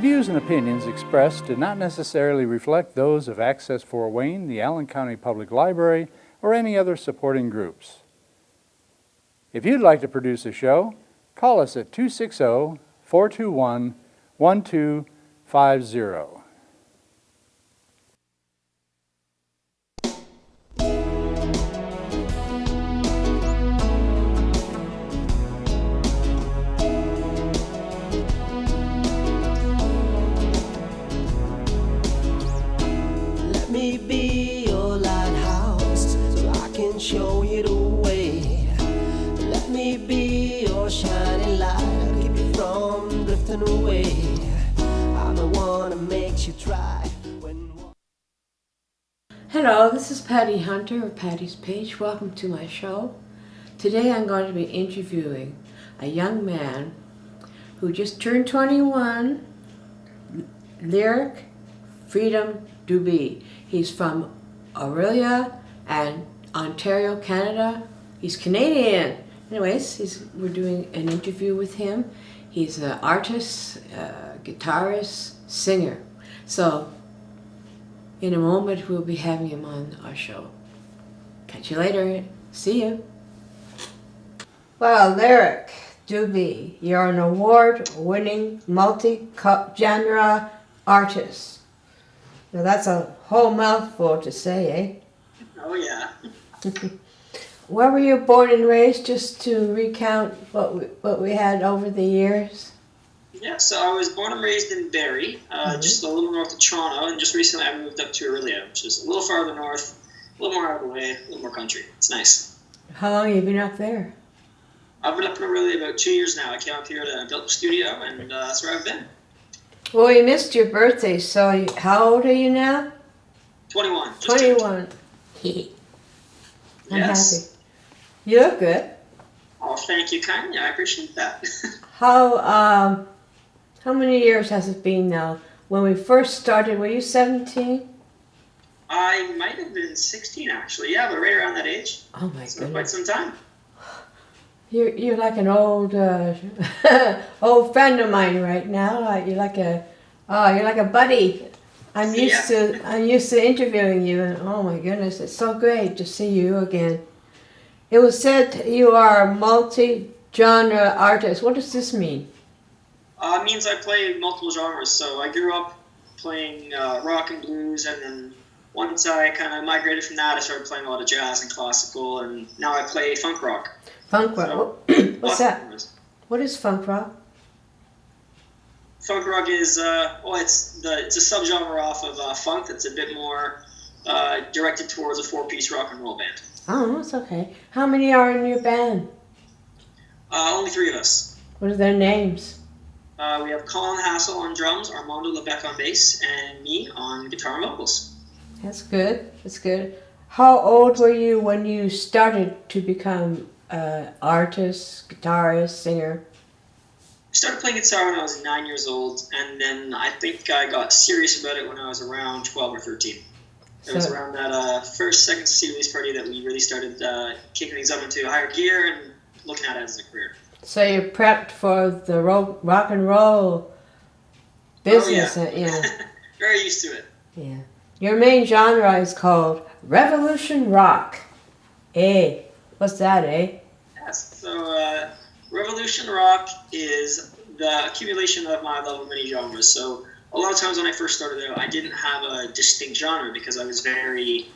The views and opinions expressed do not necessarily reflect those of Access Fort Wayne, the Allen County Public Library, or any other supporting groups. If you'd like to produce a show, call us at 260-421-1250. Let me be your lighthouse so I can show you the way. Let me be your shining light, I'll keep you from drifting away. I'm the one that makes you try when... Hello, this is Patty Hunter of Patty's Page. Welcome to my show. Today I'm going to be interviewing a young man who just turned 21, Lyric Freedom Dubee. He's from Aurelia and Ontario, Canada. He's Canadian. Anyways, we're doing an interview with him. He's an artist, guitarist, singer. So, in a moment, we'll be having him on our show. Catch you later. See you. Well, Lyric Dubee, you're an award-winning multi-genre artist. Now that's a whole mouthful to say, eh? Oh yeah. Where were you born and raised, just to recount what we had over the years? Yeah, so I was born and raised in Barrie, just a little north of Toronto, and just recently I moved up to Aurelia, which is a little farther north, a little more out of the way, a little more country. It's nice. How long have you been up there? I've been up in Aurelia about 2 years now. I came up here to build a studio, and that's where I've been. Well, we missed your birthday, so how old are you now? 21. 21. I'm happy. You look good. Oh, thank you kindly. I appreciate that. How many years has it been now? When we first started, were you 17? I might have been 16 actually. Yeah, but right around that age. Oh my goodness. Quite some time. You're like an old old friend of mine right now. You're like a buddy. I'm used to interviewing you, and oh my goodness, it's so great to see you again. It was said you are a multi-genre artist. What does this mean? It means I play multiple genres. So I grew up playing rock and blues, and then once I kind of migrated from that, I started playing a lot of jazz and classical, and now I play funk rock. Funk rock? So, what's that? What is funk rock? Funk rock is it's a subgenre off of funk that's a bit more directed towards a 4-piece rock and roll band. Oh, that's okay. How many are in your band? Only 3 of us. What are their names? We have Colin Hassel on drums, Armando Lebec on bass, and me on guitar and vocals. That's good. That's good. How old were you when you started to become artist, guitarist, singer? I started playing guitar when I was 9 years old, and then I think I got serious about it when I was around 12 or 13. It was around that second series party that we really started kicking things up into higher gear and looking at it as a career. So you prepped for the rock and roll business. Oh, yeah. Yeah. Very used to it. Yeah. Your main genre is called Revolution Rock. Eh? What's that, eh? Yes. So Revolution Rock is the accumulation of my love of many genres. So a lot of times when I first started out, I didn't have a distinct genre because I was very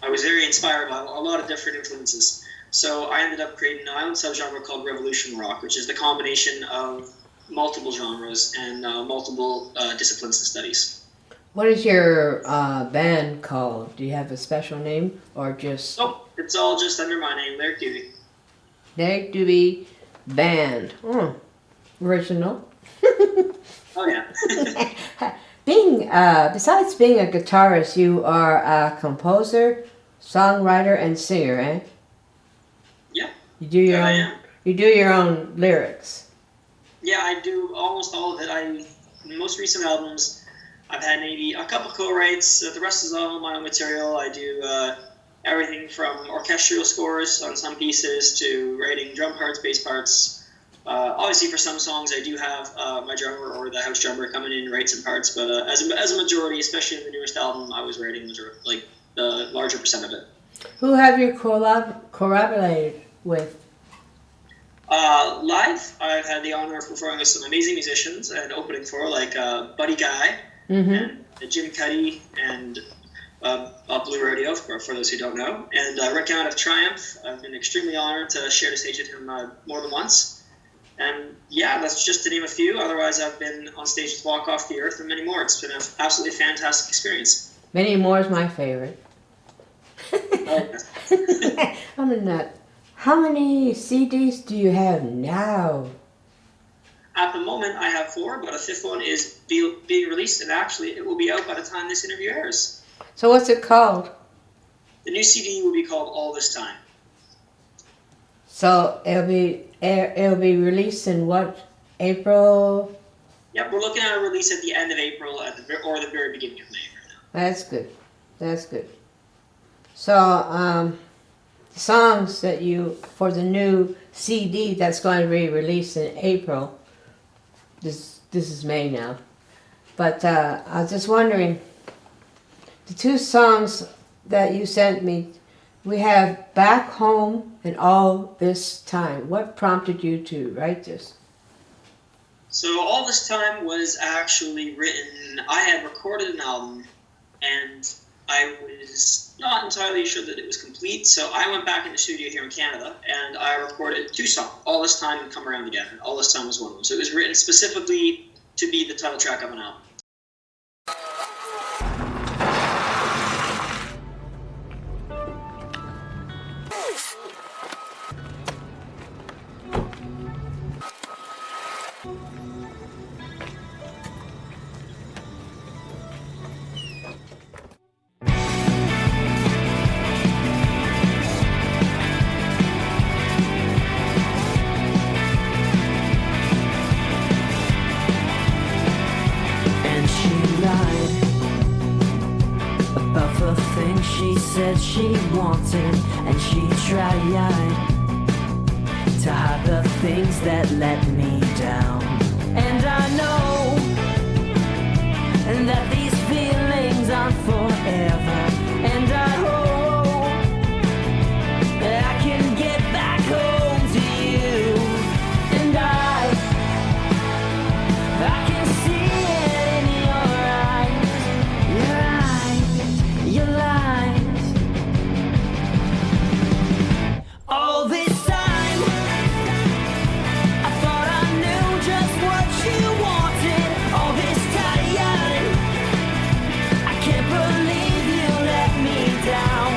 inspired by a lot of different influences. So I ended up creating my own subgenre called Revolution Rock, which is the combination of multiple genres and multiple disciplines and studies. What is your band called? Do you have a special name or just... Oh, it's all just under my name, Lyric Dubee. Lyric Dubee Band. Oh, original. Oh, yeah. Besides being a guitarist, you are a composer, songwriter, and singer, eh? Yeah. You do your own lyrics. Yeah, I do almost all of it. Most recent albums, I've had maybe a couple co-writes. The rest is all my own material. I do everything from orchestral scores on some pieces to writing drum parts, bass parts, Obviously, for some songs, I do have my drummer or the house drummer coming in and write some parts, but as a majority, especially in the newest album, I was writing the larger percent of it. Who have you collaborated with? Live, I've had the honor of performing with some amazing musicians and opening for Buddy Guy and Jim Cuddy and Blue Radio, for those who don't know. And Rick out of Triumph, I've been extremely honored to share the stage with him more than once. And yeah, that's just to name a few. Otherwise, I've been on stage with Walk Off the Earth and many more. It's been an absolutely fantastic experience. Many More is my favorite. I'm a nut. How many CDs do you have now? At the moment, I have 4, but a 5th one is being released, and actually, it will be out by the time this interview airs. So what's it called? The new CD will be called All This Time. So it'll be released in what, April? Yep, we're looking at a release at the end of April or the very beginning of May right now. That's good. That's good. So, songs that for the new CD that's going to be released in April, this is May now, but I was just wondering, the 2 songs that you sent me, we have Back Home and All This Time. What prompted you to write this? So All This Time was actually written, I had recorded an album and I was not entirely sure that it was complete, so I went back in the studio here in Canada and I recorded 2 songs, All This Time and Come Around Again. All This Time was one of them. So it was written specifically to be the title track of an album. She said she wanted, and she tried to hide the things that let me down. And I know that these feelings aren't forever, and I hope that I can get back home to you. And I can see it in your eyes, your lies. All this time, I thought I knew just what you wanted. All this time, I can't believe you let me down.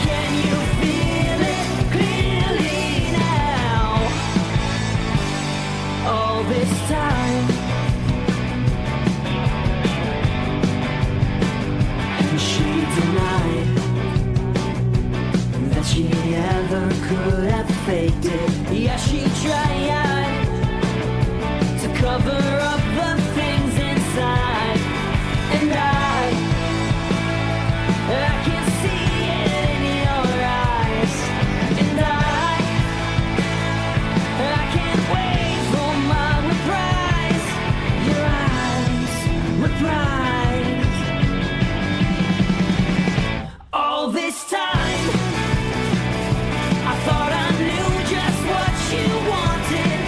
Can you feel it clearly now? All this time, she denied that she ever could have faked it. Yeah, she tried to cover up the things inside. And I can see it in your eyes. And I can't wait for my reprise. Your eyes, reprise. All this time, I thought I knew just what you wanted.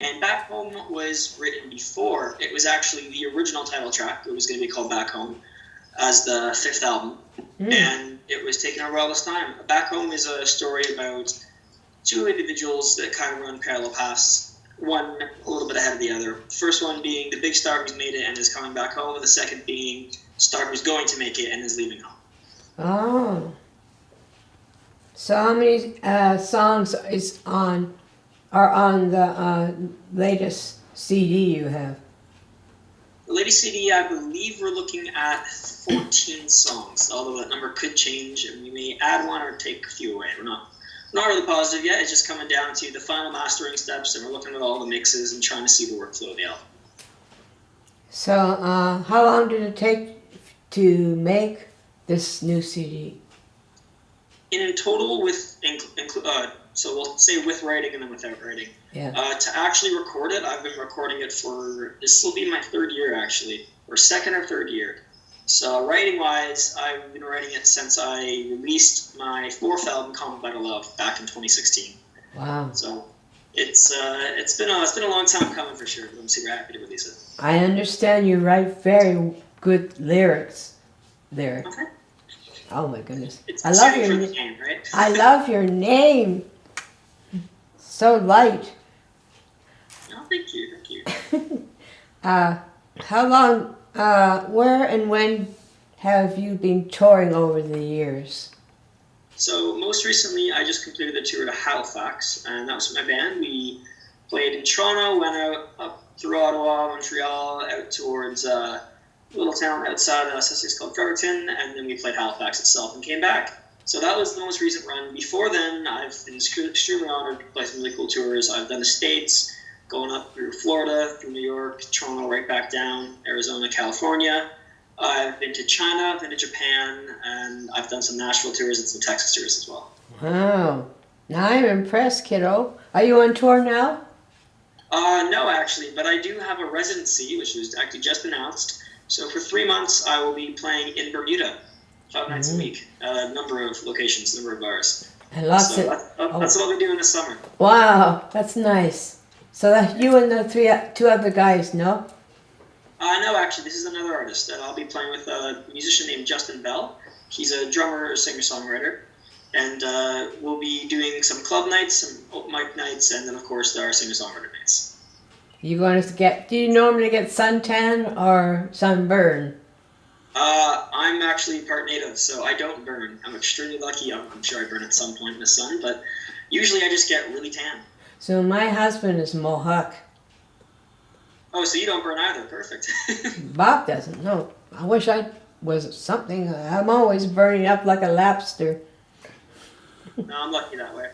And Back Home was written before. It was actually the original title track. It was going to be called Back Home as the 5th album. And it was taken over all this time. Back Home is a story about two individuals that kind of run parallel paths, one a little bit ahead of the other. The first one being the big star who's made it and is coming back home, and the second being star who's going to make it and is leaving home. Oh. So how many songs are on the latest CD you have? The latest CD, I believe we're looking at 14 songs, although that number could change, and we may add one or take a few away. We're not really positive yet. It's just coming down to the final mastering steps, and we're looking at all the mixes and trying to see the workflow of the album. So how long did it take to make this new CD? In total, so we'll say with writing and then without writing. Yeah. To actually record it, I've been recording it this will be my 3rd year actually, or 2nd or 3rd year. So writing-wise, I've been writing it since I released my 4th album, Common Vital Love, back in 2016. Wow. So it's been a long time coming for sure, but I'm super happy to release it. I understand you write very good lyrics there. Okay. Oh my goodness. It's I love suited your for the game, right? I love your name. So light. Oh, thank you. How long, where and when have you been touring over the years? So most recently, I just completed a tour to Halifax, and that was with my band. We played in Toronto, went out up through Ottawa, Montreal, out towards a little town outside of Sussex called Fredericton, and then we played Halifax itself and came back. So that was the most recent run. Before then, I've been extremely honored to play some really cool tours. I've done the States, going up through Florida, through New York, Toronto, right back down, Arizona, California. I've been to China, I've been to Japan, and I've done some Nashville tours and some Texas tours as well. Wow. Now I'm impressed, kiddo. Are you on tour now? No, actually, but I do have a residency, which was actually just announced. So for 3 months, I will be playing in Bermuda, 5 nights a week, a number of locations, a number of bars. And lots So of... that's what we're doing this summer. Wow, that's nice. So that's you and the two other guys, no? No, actually, this is another artist that I'll be playing with, a musician named Justin Bell. He's a drummer, singer-songwriter, and we'll be doing some club nights, some open mic nights, and then, of course, our singer-songwriter nights. Do you normally get suntan or sunburn? I'm actually part native, so I don't burn. I'm extremely lucky. I'm sure I burn at some point in the sun, but usually I just get really tan. So my husband is Mohawk. Oh, so you don't burn either. Perfect. Bob doesn't, no. I wish I was something. I'm always burning up like a lobster. No, I'm lucky that way.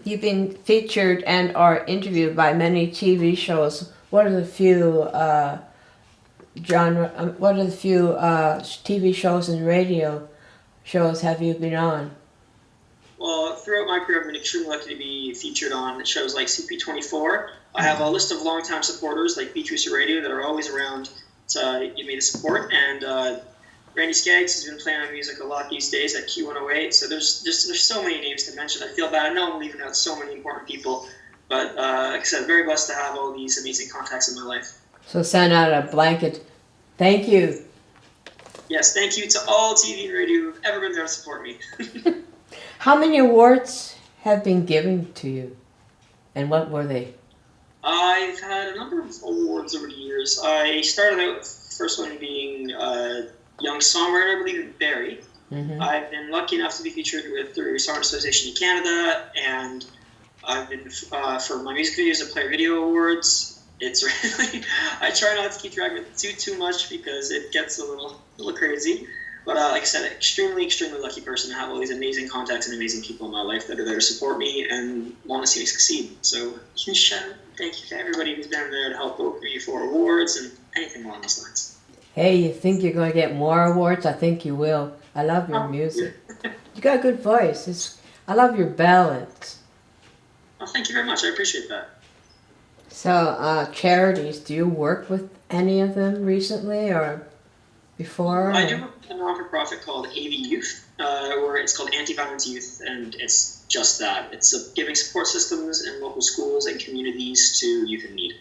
You've been featured and or interviewed by many TV shows. What are the few TV shows and radio shows have you been on? Well, throughout my career, I've been extremely lucky to be featured on shows like CP24. I have a list of longtime supporters like Beatrice Radio that are always around to give me the support. And Randy Skaggs has been playing on music a lot these days at Q108. So there's so many names to mention. I feel bad. I know I'm leaving out so many important people. But like I said, very blessed to have all these amazing contacts in my life. So send out a blanket. Thank you. Yes, thank you to all TV and radio who've ever been there to support me. How many awards have been given to you? And what were they? I've had a number of awards over the years. I started out, first one being Young Songwriter, I believe, in Barrie. Mm-hmm. I've been lucky enough to be featured with the Songwriters Association in Canada, and I've been, for my music videos, at Player Video Awards. It's really, I try not to keep track of it too much because it gets a little crazy. But like I said, extremely lucky person to have all these amazing contacts and amazing people in my life that are there to support me and want to see me succeed. So huge shout out, thank you to everybody who's been there to help vote me for awards and anything along those lines. Hey, you think you're going to get more awards? I think you will. I love your music. You got a good voice. I love your ballads. Well, thank you very much. I appreciate that. So, charities, do you work with any of them recently or before? I do work with a non-for-profit called AV Youth, where it's called Anti-Violence Youth, and it's just that. It's giving support systems in local schools and communities to youth in need.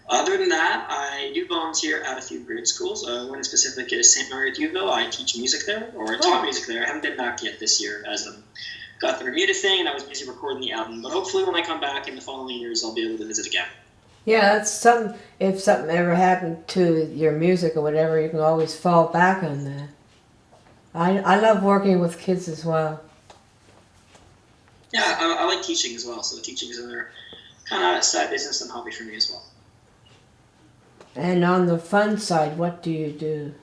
Other than that, I do volunteer at a few grade schools. One in specific is St. Mary at Dubee. I teach music there, or I taught music there. I haven't been back yet this year as I got the Bermuda thing, and I was busy recording the album. But hopefully when I come back in the following years, I'll be able to visit again. Yeah, that's something. If something ever happened to your music or whatever, you can always fall back on that. I love working with kids as well. Yeah, I like teaching as well. So teaching is another kind of side business and hobby for me as well. And on the fun side, what do you do?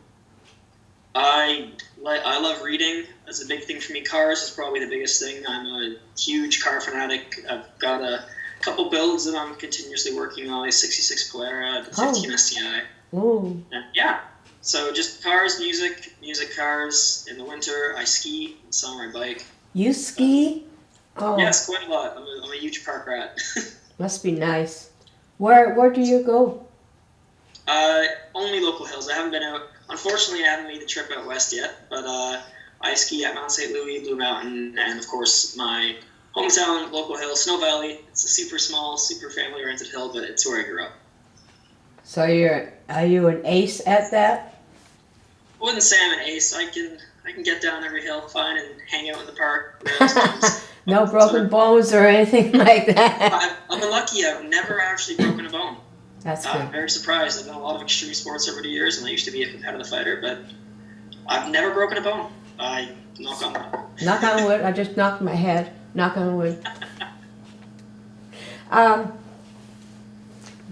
I love reading. That's a big thing for me. Cars is probably the biggest thing. I'm a huge car fanatic. I've got a couple builds that I'm continuously working on. A 66 Polara, the 15 STI. Ooh. And yeah. So just cars, music, cars. In the winter, I ski. In summer, I bike. You ski? Oh. Yes, quite a lot. I'm a huge park rat. Must be nice. Where do you go? Only local hills. I haven't been out. Unfortunately, I haven't made the trip out west yet. But I ski at Mount St. Louis, Blue Mountain, and of course my hometown local hill, Snow Valley. It's a super small, super family-oriented hill, but it's where I grew up. So are you an ace at that? I wouldn't say I'm an ace. I can get down every hill fine and hang out in the park. No broken bones or anything like that? I'm lucky. I've never actually broken a bone. That's good. I'm very surprised. I've done a lot of extreme sports over the years, and I used to be a competitive fighter, but I've never broken a bone. I knock on wood. Knock on wood. I just knocked my head. Knock on wood.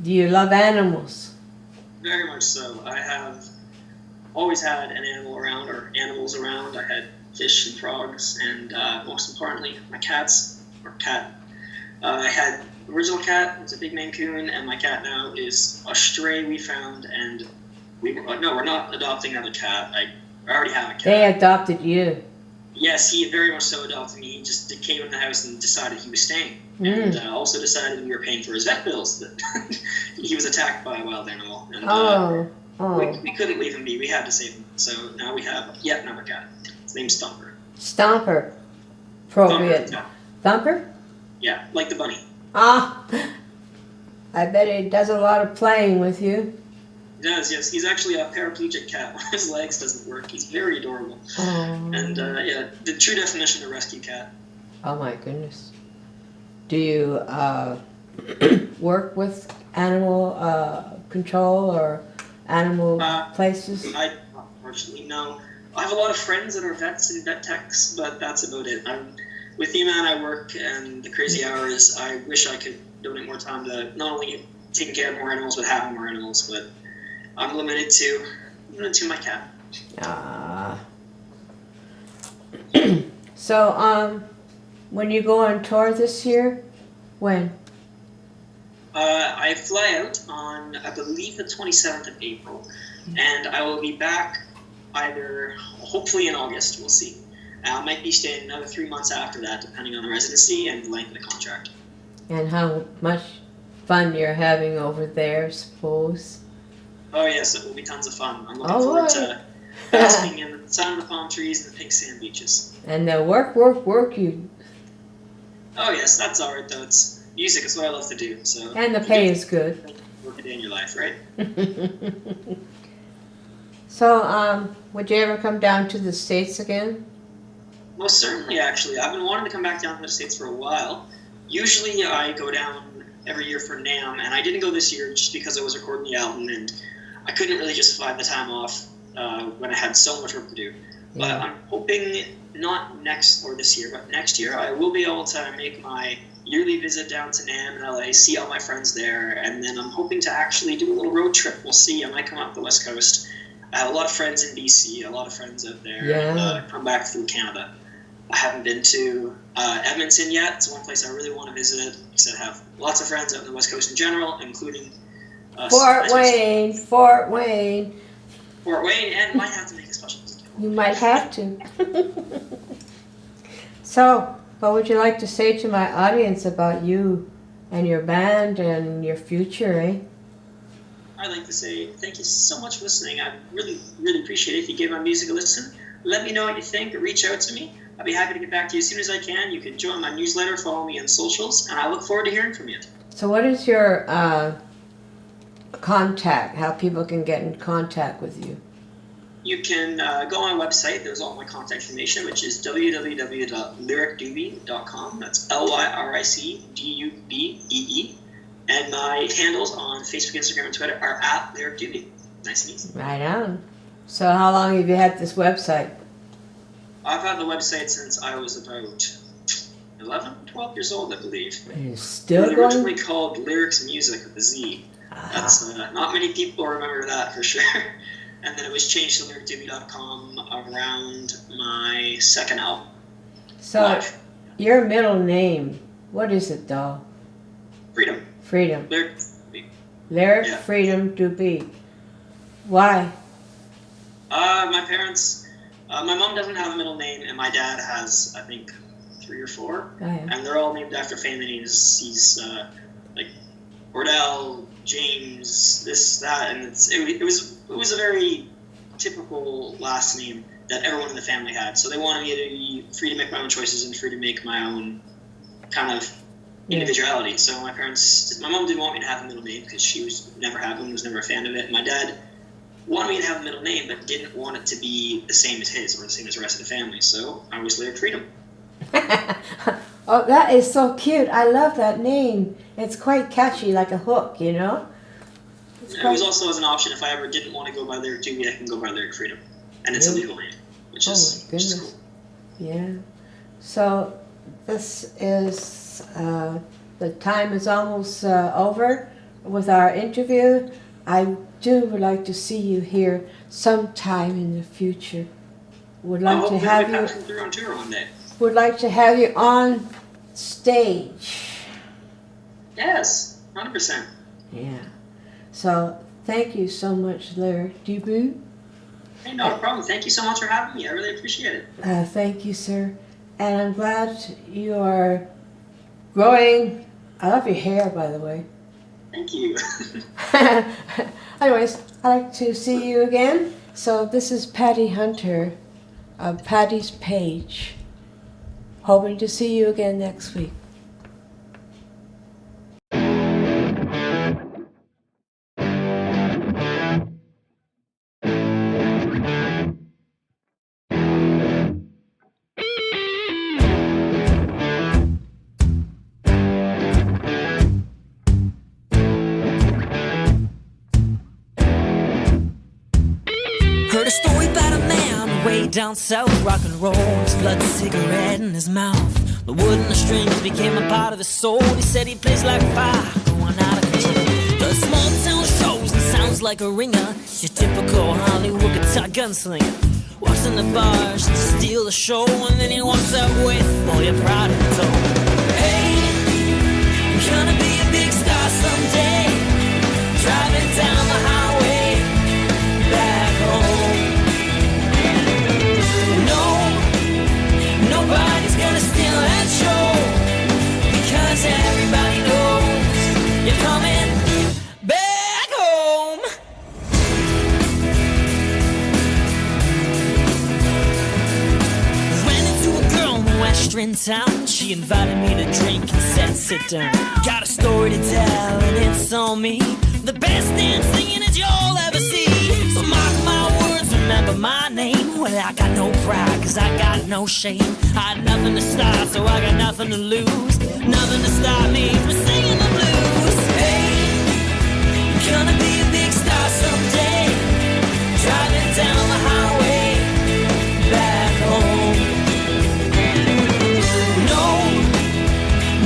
Do you love animals? Very much so. I have always had an animal around, or animals around. I had fish and frogs, and most importantly, my cats, or cat. I had original cat, it's a big Maine Coon, and my cat now is a stray we found, and we're not adopting another cat. I already have a cat. They adopted you. Yes, he very much so adopted me. He just came in the house and decided he was staying, and also decided we were paying for his vet bills. That he was attacked by a wild animal, and we couldn't leave him be. We had to save him. So now we have yet another cat. His name's Stomper. Stomper. Appropriate. Thumper? Yeah, like the bunny. Ah, I bet he does a lot of playing with you. He does, yes. He's actually a paraplegic cat. One of his legs doesn't work. He's very adorable. Oh. And yeah, the true definition of rescue cat. Oh my goodness. Do you work with animal control or animal places? I unfortunately no. I have a lot of friends that are vets and vet techs, but that's about it. With you, man, I work and the crazy hours. I wish I could donate more time to not only taking care of more animals, but having more animals. But I'm limited to my cat. So, when you go on tour this year, when? I fly out on, I believe, the 27th of April, and I will be back either, hopefully in August, we'll see. I might be staying another 3 months after that, depending on the residency and the length of the contract. And how much fun you're having over there, suppose? Oh yes, it will be tons of fun. I'm looking forward to basking in the sun of the palm trees and the pink sand beaches. And the work you. Oh yes, that's alright though. It's music is what I love to do. So. And the pay is good. Work a day in your life, right? So, would you ever come down to the States again? Most certainly, actually. I've been wanting to come back down to the States for a while. Usually I go down every year for NAMM, and I didn't go this year just because I was recording the album, and I couldn't really just find the time off when I had so much work to do. But I'm hoping not next or this year, but next year I will be able to make my yearly visit down to NAMM in LA, see all my friends there, and then I'm hoping to actually do a little road trip. We'll see. I might come up the West Coast. I have a lot of friends in BC, a lot of friends out there. Come back through Canada. I haven't been to Edmonton yet. It's one place I really want to visit. Like I said, I have lots of friends out on the West Coast in general, including Fort Wayne, and might have to make a special visit. You might have to. So, what would you like to say to my audience about you and your band and your future, eh? I'd like to say thank you so much for listening. I really, really appreciate it if you give my music a listen. Let me know what you think. Reach out to me. I'd be happy to get back to you as soon as I can. You can join my newsletter, follow me on socials, and I look forward to hearing from you. So what is your contact, how people can get in contact with you? You can go on my website. There's all my contact information, which is www.lyricdubee.com. That's LYRICDUBEE. And my handles on Facebook, Instagram, and Twitter are @lyricdubee. Nice and easy. Right on. So how long have you had this website? I've had the website since I was about 11, 12 years old, I believe. It's still It was going? originally called Lyrics Music with a Z. That's not many people remember that for sure. And then it was changed to lyricdubee.com around my second album. So Live. your middle name, what is it though? Freedom. Freedom. Lyric. Lyric Yeah. Freedom Dubee. Why? My parents, my mom doesn't have a middle name, and my dad has, I think, 3 or 4. Oh, yeah. And they're all named after family names. He's like Ordell, James, this, that, and it was a very typical last name that everyone in the family had. So they wanted me to be free to make my own choices and free to make my own kind of individuality. So my mom didn't want me to have a middle name because she never had one, was never a fan of it. My dad wanted me to have a middle name, but didn't want it to be the same as his or the same as the rest of the family. So I was Lyric Freedom. Oh, that is so cute. I love that name. It's quite catchy, like a hook, you know? It was also as an option if I ever didn't want to go by Lyric Dubee, I can go by Lyric Freedom. And it's a legal name, which is cool. Yeah. So this is, the time is almost over with our interview. I would like to see you here sometime in the future. Would like to have you. Through on tour one day. Would like to have you on stage. Yes, 100%. Yeah. So thank you so much, Lyric Dubee. Hey, no problem. Thank you so much for having me. I really appreciate it. Thank you, sir. And I'm glad you are growing. I love your hair, by the way. Thank you. Anyways, I'd like to see you again. So this is Patty Hunter of Patty's Page. Hoping to see you again next week. Heard a story about a man way down south, rock and roll, his blood cigarette in his mouth. The wood and the strings became a part of his soul. He said he plays like fire, going out of control. Does small town shows and sounds like a ringer. Your typical Hollywood guitar gunslinger. Walks in the bars to steal the show, and then he walks out with all your pride and soul. Hey, I'm gonna be a big star someday, driving down the highway back home. No, nobody's gonna steal that show, because everybody knows you're coming back home. Ran into a girl in the western town. She invited me to drink and said, sit down. Got a story to tell and it's on me. The best dance singing that you'll ever see. So mark my words, remember my name. Well, I got no pride, cause I got no shame. I had nothing to start, so I got nothing to lose. Nothing to stop me from singing the blues. Hey, I'm gonna be a big star someday, driving down the highway back home. No,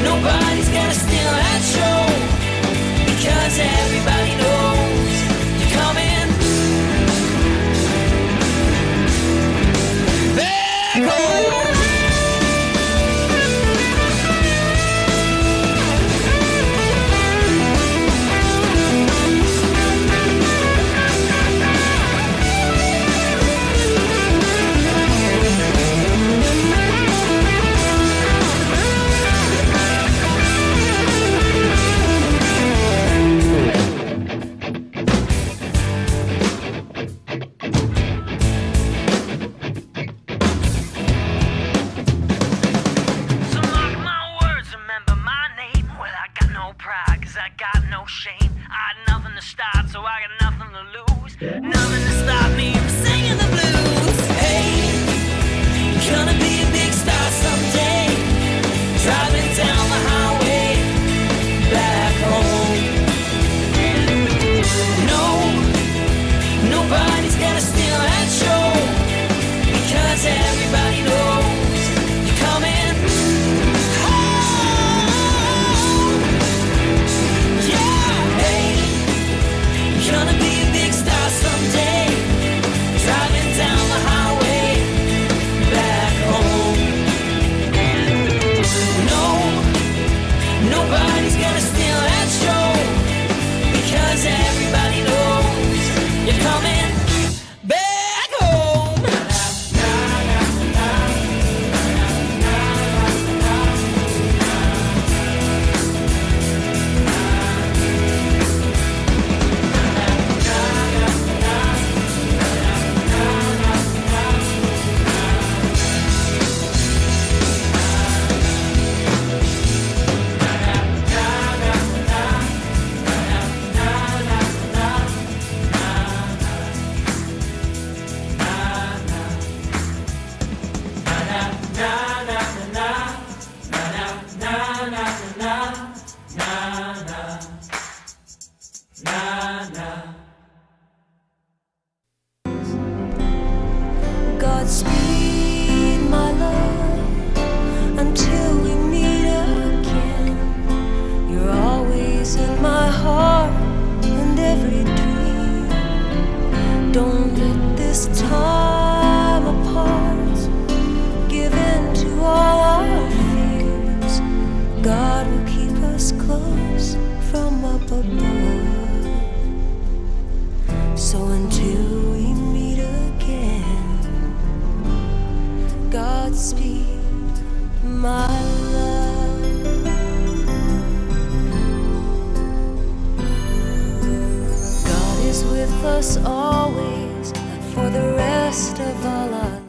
nobody's gonna steal that show, because everybody knows you're coming back home. nothing to start, so I got nothing to lose. Nothing to stop me from singing the blues. Hey, you're gonna be a big star someday. Driving down the highway back home. No, nobody's gonna steal that show, because everybody knows you're coming home. Yeah, hey, you're gonna be a big star someday. Driving down the highway back home. No, nobody's gonna steal that show, because everybody knows you're coming back home. Godspeed, my love, until we meet again. You're always in my heart and every dream. Don't let this time apart give in to all our fears. God will keep us close from up above. So until we meet again, Godspeed, my love. God is with us always, for the rest of our lives.